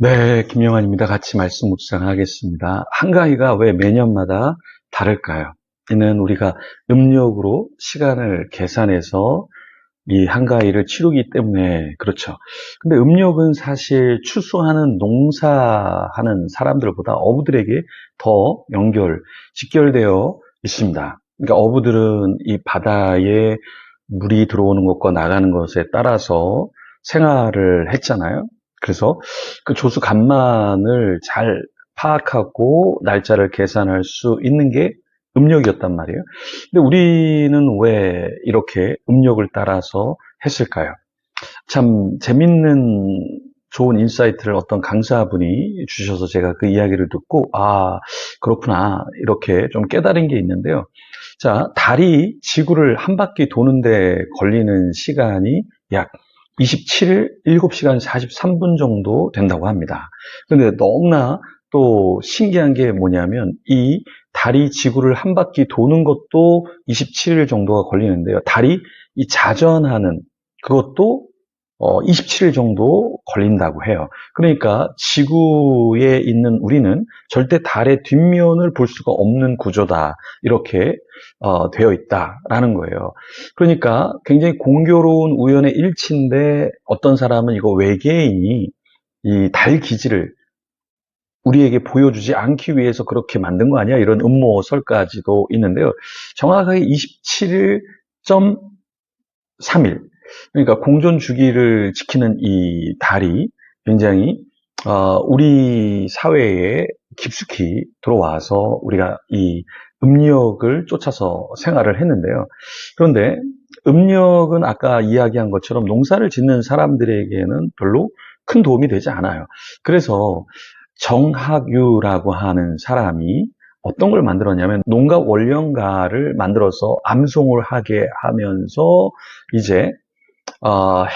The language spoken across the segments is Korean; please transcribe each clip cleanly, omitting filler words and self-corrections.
네, 김영환입니다. 같이 말씀 묵상하겠습니다. 한가위가 왜 매년마다 다를까요? 이는 우리가 음력으로 시간을 계산해서 이 한가위를 치르기 때문에 그렇죠. 근데 음력은 사실 추수하는 농사하는 사람들보다 어부들에게 더 직결되어 있습니다. 그러니까 어부들은 이 바다에 물이 들어오는 것과 나가는 것에 따라서 생활을 했잖아요. 그래서 그 조수 간만을 잘 파악하고 날짜를 계산할 수 있는 게 음력이었단 말이에요. 근데 우리는 왜 이렇게 음력을 따라서 했을까요? 참 재밌는 좋은 인사이트를 어떤 강사분이 주셔서 제가 그 이야기를 듣고, 그렇구나. 이렇게 좀 깨달은 게 있는데요. 자, 달이 지구를 한 바퀴 도는데 걸리는 시간이 약 27일 7시간 43분 정도 된다고 합니다. 근데 너무나 또 신기한 게 뭐냐면 이 달이 지구를 한 바퀴 도는 것도 27일 정도가 걸리는데요. 달이 이 자전하는 그것도 27일 정도 걸린다고 해요. 그러니까 지구에 있는 우리는 절대 달의 뒷면을 볼 수가 없는 구조다. 이렇게 되어 있다라는 거예요. 그러니까 굉장히 공교로운 우연의 일치인데 어떤 사람은 이거 외계인이 이 달 기지를 우리에게 보여주지 않기 위해서 그렇게 만든 거 아니야? 이런 음모설까지도 있는데요. 정확하게 27.3일. 그러니까 공전 주기를 지키는 이 달이 굉장히 우리 사회에 깊숙이 들어와서 우리가 이 음력을 쫓아서 생활을 했는데요. 그런데 음력은 아까 이야기한 것처럼 농사를 짓는 사람들에게는 별로 큰 도움이 되지 않아요. 그래서 정학유라고 하는 사람이 어떤 걸 만들었냐면 농가 원령가를 만들어서 암송을 하게 하면서 이제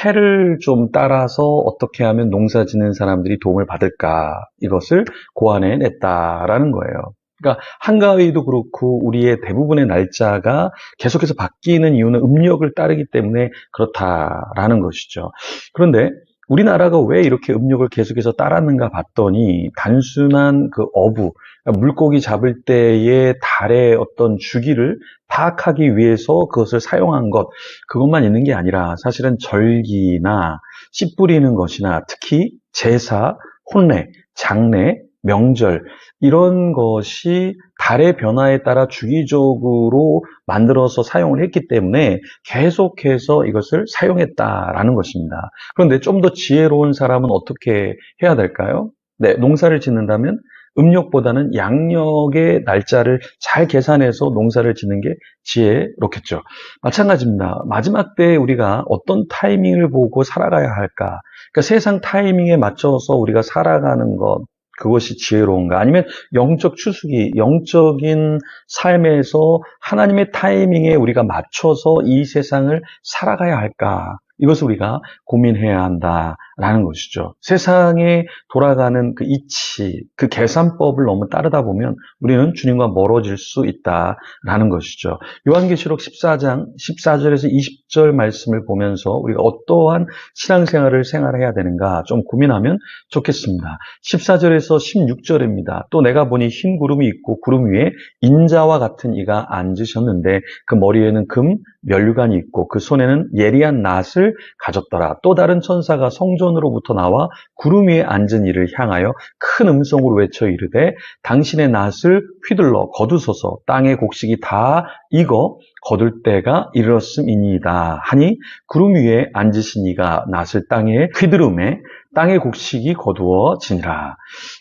해를 좀 따라서 어떻게 하면 농사 짓는 사람들이 도움을 받을까 이것을 고안해 냈다라는 거예요. 그러니까 한가위도 그렇고 우리의 대부분의 날짜가 계속해서 바뀌는 이유는 음력을 따르기 때문에 그렇다라는 것이죠. 그런데 우리나라가 왜 이렇게 음력을 계속해서 따랐는가 봤더니 단순한 그 그러니까 물고기 잡을 때의 달의 어떤 주기를 파악하기 위해서 그것을 사용한 것, 그것만 있는 게 아니라 사실은 절기나 씨 뿌리는 것이나 특히 제사, 혼례, 장례, 명절 이런 것이 달의 변화에 따라 주기적으로 만들어서 사용을 했기 때문에 계속해서 이것을 사용했다라는 것입니다. 그런데 좀 더 지혜로운 사람은 어떻게 해야 될까요? 네, 농사를 짓는다면 음력보다는 양력의 날짜를 잘 계산해서 농사를 짓는 게 지혜롭겠죠. 마찬가지입니다. 마지막 때에 우리가 어떤 타이밍을 보고 살아가야 할까? 그러니까 세상 타이밍에 맞춰서 우리가 살아가는 것, 그것이 지혜로운가? 아니면 영적 추수기, 영적인 삶에서 하나님의 타이밍에 우리가 맞춰서 이 세상을 살아가야 할까? 이것을 우리가 고민해야 한다라는 것이죠. 세상에 돌아가는 그 이치, 그 계산법을 너무 따르다 보면 우리는 주님과 멀어질 수 있다라는 것이죠. 요한계시록 14장 14절에서 20절 말씀을 보면서 우리가 어떠한 신앙생활을 생활해야 되는가 좀 고민하면 좋겠습니다. 14절에서 16절입니다. 또 내가 보니 흰 구름이 있고 구름 위에 인자와 같은 이가 앉으셨는데 그 머리에는 금 면류관이 있고 그 손에는 예리한 낫을 가졌더라. 또 다른 천사가 성전으로부터 나와 구름 위에 앉은 이를 향하여 큰 음성으로 외쳐 이르되 당신의 낫을 휘둘러 거두소서. 땅의 곡식이 다 익어 거둘 때가 이르렀음이니이다 하니 구름 위에 앉으신 이가 낫을 땅에 휘두름에 땅의 곡식이 거두어지니라.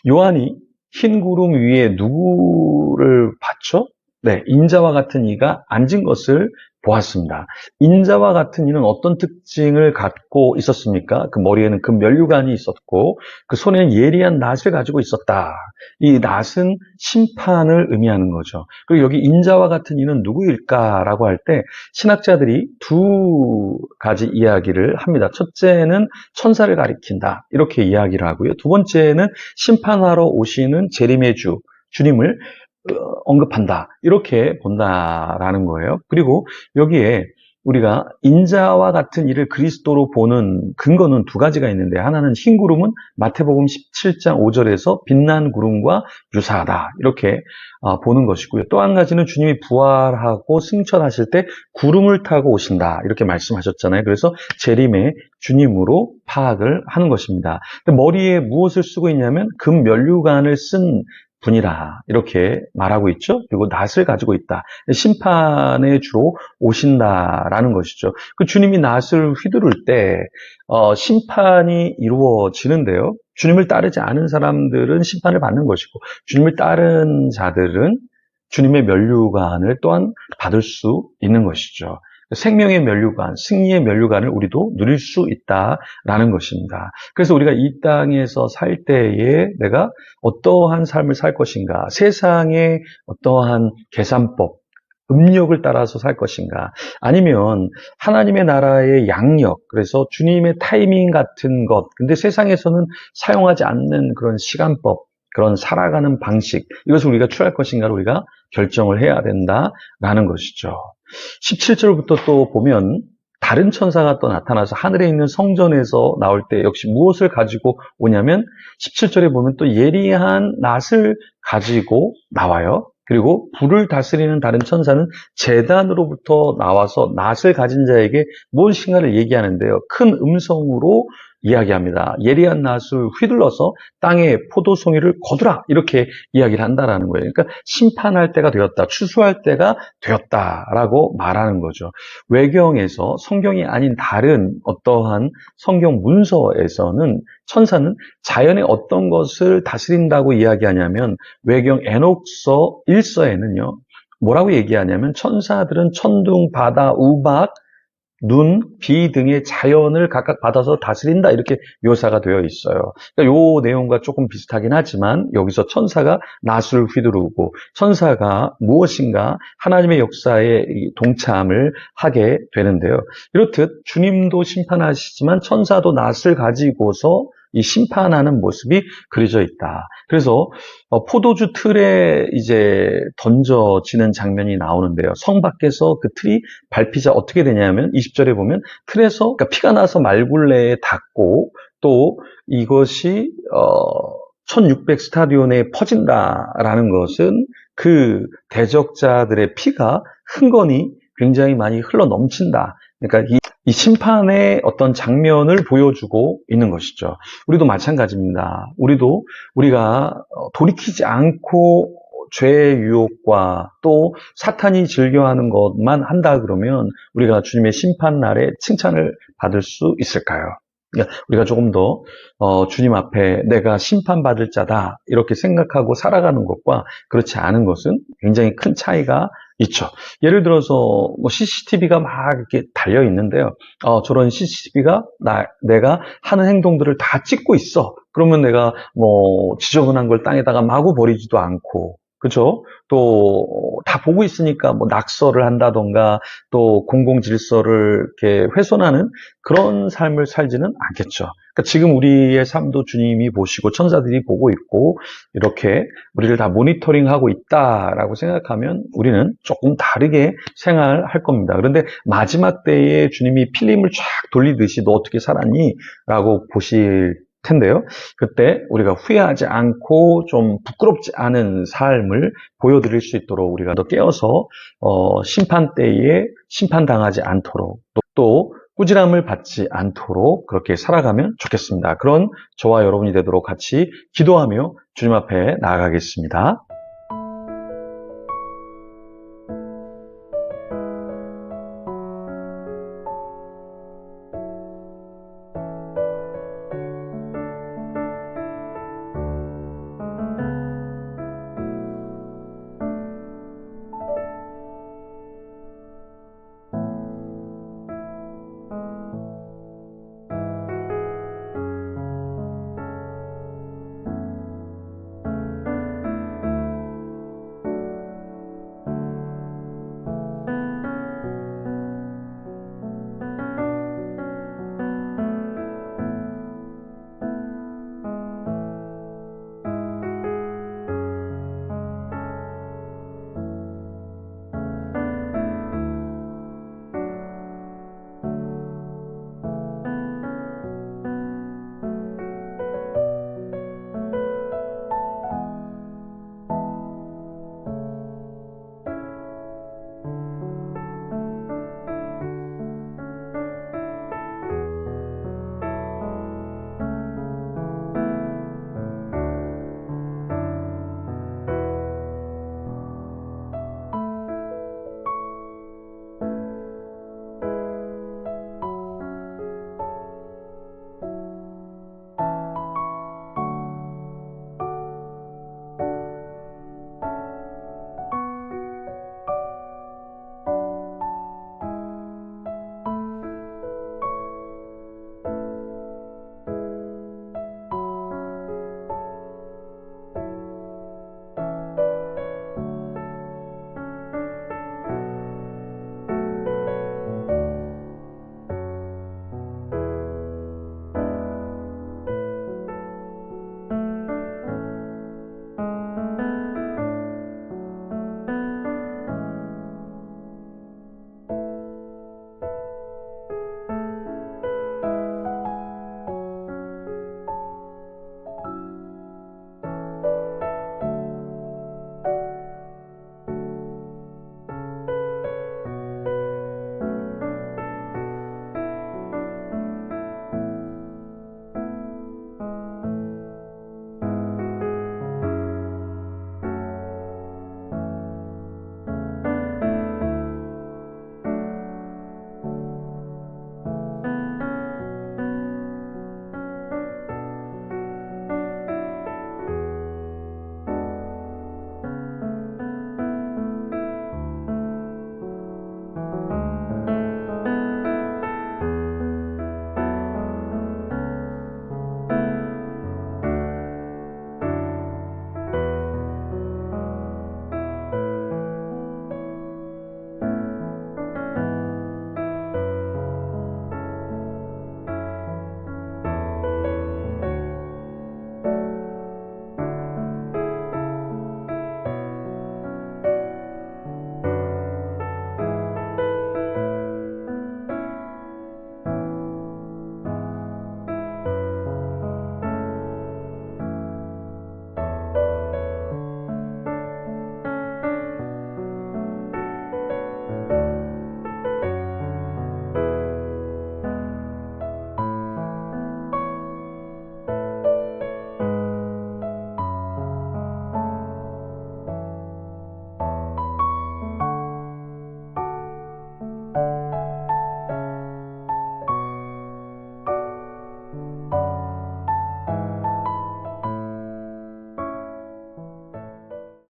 요한이 흰 구름 위에 누구를 봤죠? 네, 인자와 같은 이가 앉은 것을 보았습니다. 인자와 같은 이는 어떤 특징을 갖고 있었습니까? 그 머리에는 그 면류관이 있었고 그 손에는 예리한 낫을 가지고 있었다. 이 낫은 심판을 의미하는 거죠. 그리고 여기 인자와 같은 이는 누구일까라고 할 때 신학자들이 두 가지 이야기를 합니다. 첫째는 천사를 가리킨다. 이렇게 이야기를 하고요. 두 번째는 심판하러 오시는 재림의 주, 주님을 언급한다. 이렇게 본다라는 거예요. 그리고 여기에 우리가 인자와 같은 이를 그리스도로 보는 근거는 두 가지가 있는데, 하나는 흰 구름은 마태복음 17장 5절에서 빛난 구름과 유사하다 이렇게 보는 것이고요. 또 한 가지는 주님이 부활하고 승천하실 때 구름을 타고 오신다 이렇게 말씀하셨잖아요. 그래서 재림의 주님으로 파악을 하는 것입니다. 머리에 무엇을 쓰고 있냐면 금 면류관을 쓴 분이라 이렇게 말하고 있죠. 그리고 낫을 가지고 있다. 심판에 주로 오신다라는 것이죠. 그 주님이 낫을 휘두를 때 심판이 이루어지는데요. 주님을 따르지 않은 사람들은 심판을 받는 것이고, 주님을 따른 자들은 주님의 면류관을 또한 받을 수 있는 것이죠. 생명의 면류관, 승리의 면류관을 우리도 누릴 수 있다라는 것입니다. 그래서 우리가 이 땅에서 살 때에 내가 어떠한 삶을 살 것인가, 세상의 어떠한 계산법, 음력을 따라서 살 것인가, 아니면 하나님의 나라의 양력, 그래서 주님의 타이밍 같은 것, 근데 세상에서는 사용하지 않는 그런 시간법, 그런 살아가는 방식, 이것을 우리가 취할 것인가를 우리가 결정을 해야 된다라는 것이죠. 17절부터 또 보면 다른 천사가 또 나타나서 하늘에 있는 성전에서 나올 때 역시 무엇을 가지고 오냐면 17절에 보면 또 예리한 낫을 가지고 나와요. 그리고 불을 다스리는 다른 천사는 제단으로부터 나와서 낫을 가진 자에게 무엇인가를 얘기하는데요. 큰 음성으로 이야기합니다. 예리한 낫을 휘둘러서 땅에 포도송이를 거두라 이렇게 이야기를 한다라는 거예요. 그러니까 심판할 때가 되었다, 추수할 때가 되었다라고 말하는 거죠. 외경에서 성경이 아닌 다른 어떠한 성경 문서에서는 천사는 자연의 어떤 것을 다스린다고 이야기하냐면, 외경 에녹서 1서에는요 뭐라고 얘기하냐면 천사들은 천둥, 바다, 우박, 눈, 비 등의 자연을 각각 받아서 다스린다 이렇게 묘사가 되어 있어요. 그러니까 이 내용과 조금 비슷하긴 하지만 여기서 천사가 낫을 휘두르고 천사가 무엇인가 하나님의 역사에 동참을 하게 되는데요. 이렇듯 주님도 심판하시지만 천사도 낫을 가지고서 이 심판하는 모습이 그려져 있다. 그래서 포도주 틀에 이제 던져지는 장면이 나오는데요. 성 밖에서 그 틀이 밟히자 어떻게 되냐면 20절에 보면 틀에서 그러니까 피가 나서 말굴레에 닿고 또 이것이 1600 스타디온에 퍼진다라는 것은 그 대적자들의 피가 흥건히 굉장히 많이 흘러 넘친다. 그러니까 이 심판의 어떤 장면을 보여주고 있는 것이죠. 우리도 마찬가지입니다. 우리가 돌이키지 않고 죄의 유혹과 또 사탄이 즐겨하는 것만 한다 그러면 우리가 주님의 심판날에 칭찬을 받을 수 있을까요? 그러니까 우리가 조금 더 주님 앞에 내가 심판받을 자다 이렇게 생각하고 살아가는 것과 그렇지 않은 것은 굉장히 큰 차이가 있죠. 예를 들어서 뭐 CCTV가 막 이렇게 달려 있는데요. 저런 CCTV가 내가 하는 행동들을 다 찍고 있어. 그러면 내가 뭐 지저분한 걸 땅에다가 마구 버리지도 않고, 그죠? 또 다 보고 있으니까 뭐 낙서를 한다던가 또 공공 질서를 이렇게 훼손하는 그런 삶을 살지는 않겠죠. 그러니까 지금 우리의 삶도 주님이 보시고 천사들이 보고 있고 이렇게 우리를 다 모니터링하고 있다라고 생각하면 우리는 조금 다르게 생활할 겁니다. 그런데 마지막 때에 주님이 필름을 쫙 돌리듯이 너 어떻게 살았니? 라고 보실 텐데요. 그때 우리가 후회하지 않고 좀 부끄럽지 않은 삶을 보여드릴 수 있도록 우리가 더 깨어서 심판 때에 심판당하지 않도록 또 꾸지람을 받지 않도록 그렇게 살아가면 좋겠습니다. 그런 저와 여러분이 되도록 같이 기도하며 주님 앞에 나아가겠습니다.